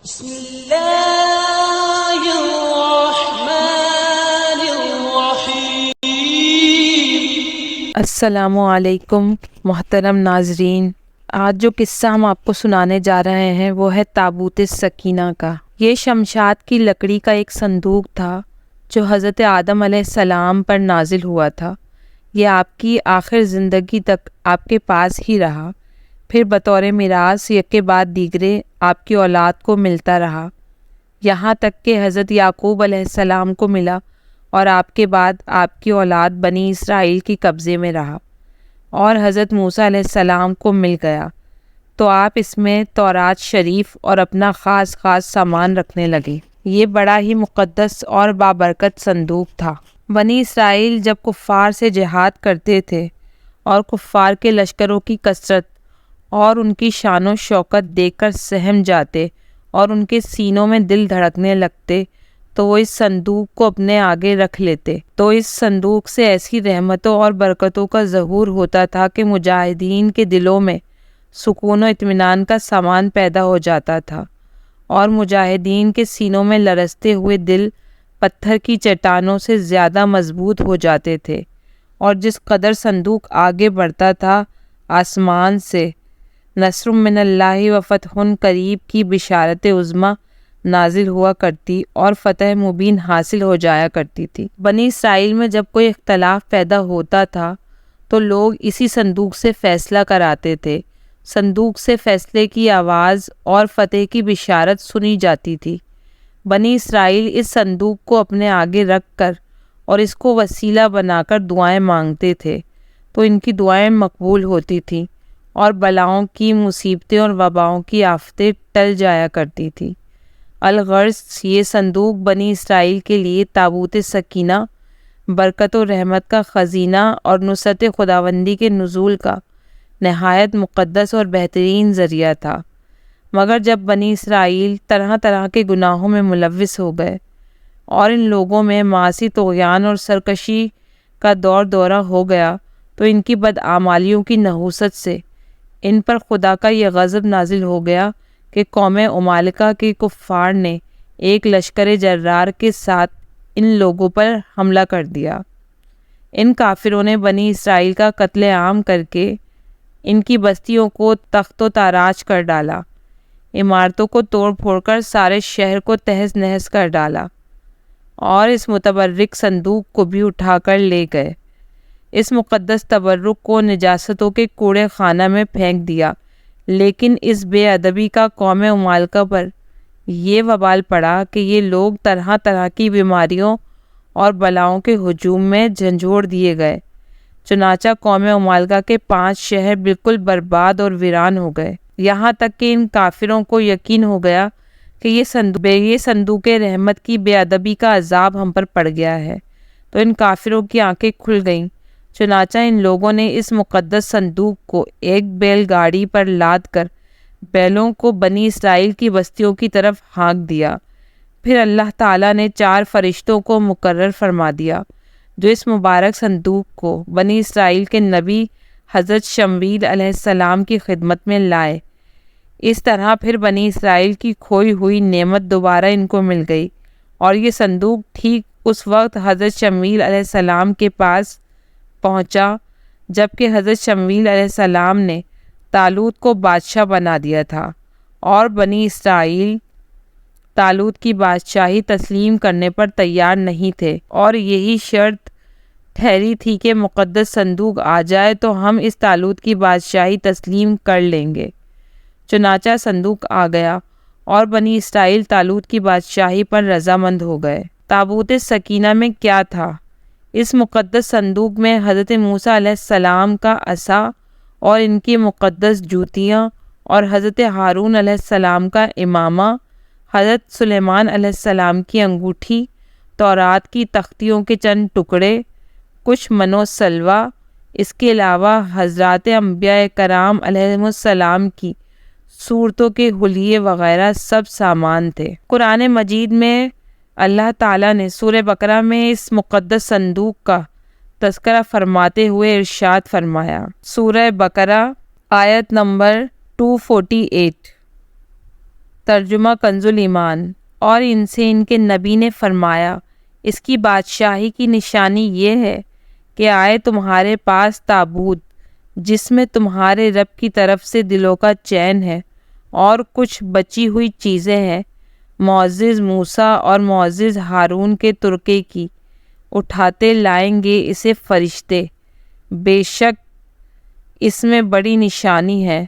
بسم اللہ الرحمن الرحیم۔ السلام علیکم محترم ناظرین، آج جو قصہ ہم آپ کو سنانے جا رہے ہیں وہ ہے تابوت سکینہ کا۔ یہ شمشاد کی لکڑی کا ایک صندوق تھا جو حضرت آدم علیہ السلام پر نازل ہوا تھا۔ یہ آپ کی آخر زندگی تک آپ کے پاس ہی رہا، پھر بطور میراث یکے بعد دیگرے آپ کی اولاد کو ملتا رہا، یہاں تک کہ حضرت یعقوب علیہ السلام کو ملا اور آپ کے بعد آپ کی اولاد بنی اسرائیل کی قبضے میں رہا، اور حضرت موسیٰ علیہ السلام کو مل گیا تو آپ اس میں تورات شریف اور اپنا خاص سامان رکھنے لگے۔ یہ بڑا ہی مقدس اور بابرکت صندوق تھا۔ بنی اسرائیل جب کفار سے جہاد کرتے تھے اور کفار کے لشکروں کی کثرت اور ان کی شان و شوکت دیکھ کر سہم جاتے اور ان کے سینوں میں دل دھڑکنے لگتے تو وہ اس صندوق کو اپنے آگے رکھ لیتے، تو اس صندوق سے ایسی رحمتوں اور برکتوں کا ظہور ہوتا تھا کہ مجاہدین کے دلوں میں سکون و اطمینان کا سامان پیدا ہو جاتا تھا، اور مجاہدین کے سینوں میں لرزتے ہوئے دل پتھر کی چٹانوں سے زیادہ مضبوط ہو جاتے تھے، اور جس قدر صندوق آگے بڑھتا تھا آسمان سے نصر من اللہ و فتح قریب کی بشارت عظمیٰ نازل ہوا کرتی اور فتح مبین حاصل ہو جایا کرتی تھی۔ بنی اسرائیل میں جب کوئی اختلاف پیدا ہوتا تھا تو لوگ اسی صندوق سے فیصلہ کراتے تھے۔ صندوق سے فیصلے کی آواز اور فتح کی بشارت سنی جاتی تھی۔ بنی اسرائیل اس صندوق کو اپنے آگے رکھ کر اور اس کو وسیلہ بنا کر دعائیں مانگتے تھے تو ان کی دعائیں مقبول ہوتی تھیں اور بلاؤں کی، مصیبتیں اور وباؤں کی آفتیں ٹل جایا کرتی تھی۔ الغرض یہ صندوق بنی اسرائیل کے لیے تابوت سکینہ، برکت و رحمت کا خزینہ اور نصرت خداوندی کے نزول کا نہایت مقدس اور بہترین ذریعہ تھا۔ مگر جب بنی اسرائیل طرح طرح کے گناہوں میں ملوث ہو گئے اور ان لوگوں میں معاصی، طغیان اور سرکشی کا دورہ ہو گیا تو ان کی بدعمالیوں کی نحوست سے ان پر خدا کا یہ غضب نازل ہو گیا کہ قوم عمالقہ کے کفار نے ایک لشکر جرار کے ساتھ ان لوگوں پر حملہ کر دیا۔ ان کافروں نے بنی اسرائیل کا قتل عام کر کے ان کی بستیوں کو تخت و تاراج کر ڈالا، عمارتوں کو توڑ پھوڑ کر سارے شہر کو تہس نہس کر ڈالا، اور اس متبرک صندوق کو بھی اٹھا کر لے گئے۔ اس مقدس تبرک کو نجاستوں کے کوڑے خانہ میں پھینک دیا، لیکن اس بے ادبی کا قوم عمالقہ پر یہ وبال پڑا کہ یہ لوگ طرح طرح کی بیماریوں اور بلاؤں کے ہجوم میں جھنجھوڑ دیے گئے۔ چنانچہ قوم عمالقہ کے 5 شہر بالکل برباد اور ویران ہو گئے، یہاں تک کہ ان کافروں کو یقین ہو گیا کہ یہ صندوق رحمت کی بے ادبی کا عذاب ہم پر پڑ گیا ہے، تو ان کافروں کی آنکھیں کھل گئیں۔ چنانچہ ان لوگوں نے اس مقدس صندوق کو ایک بیل گاڑی پر لاد کر بیلوں کو بنی اسرائیل کی بستیوں کی طرف ہانک دیا۔ پھر اللہ تعالیٰ نے 4 فرشتوں کو مقرر فرما دیا جو اس مبارک صندوق کو بنی اسرائیل کے نبی حضرت شمویل علیہ السلام کی خدمت میں لائے۔ اس طرح پھر بنی اسرائیل کی کھوئی ہوئی نعمت دوبارہ ان کو مل گئی، اور یہ صندوق ٹھیک اس وقت حضرت شمویل علیہ السلام کے پاس پہنچا جبکہ حضرت شمویل علیہ السلام نے طالوت کو بادشاہ بنا دیا تھا، اور بنی اسرائیل طالوت کی بادشاہی تسلیم کرنے پر تیار نہیں تھے، اور یہی شرط ٹھہری تھی کہ مقدس صندوق آ جائے تو ہم اس طالوت کی بادشاہی تسلیم کر لیں گے۔ چنانچہ صندوق آ گیا اور بنی اسرائیل طالوت کی بادشاہی پر رضامند ہو گئے۔ تابوت سکینہ میں کیا تھا؟ اس مقدس صندوق میں حضرت موسیٰ علیہ السلام کا عصا اور ان کی مقدس جوتیاں، اور حضرت ہارون علیہ السلام کا امامہ، حضرت سلیمان علیہ السلام کی انگوٹھی، تورات کی تختیوں کے چند ٹکڑے، کچھ من و سلوہ، اس کے علاوہ حضرات انبیاء کرام علیہ السلام کی صورتوں کے حلیے وغیرہ سب سامان تھے۔ قرآن مجید میں اللہ تعالیٰ نے سورہ بقرہ میں اس مقدس صندوق کا تذکرہ فرماتے ہوئے ارشاد فرمایا۔ سورہ بقرہ آیت نمبر 248۔ ترجمہ کنز الایمان۔ اور ان سے ان کے نبی نے فرمایا، اس کی بادشاہی کی نشانی یہ ہے کہ آئے تمہارے پاس تابوت جس میں تمہارے رب کی طرف سے دلوں کا چین ہے اور کچھ بچی ہوئی چیزیں ہیں معزز موسیٰ اور معزز ہارون کے ترکے کی، اٹھاتے لائیں گے اسے فرشتے، بے شک اس میں بڑی نشانی ہے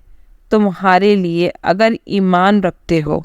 تمہارے لیے اگر ایمان رکھتے ہو۔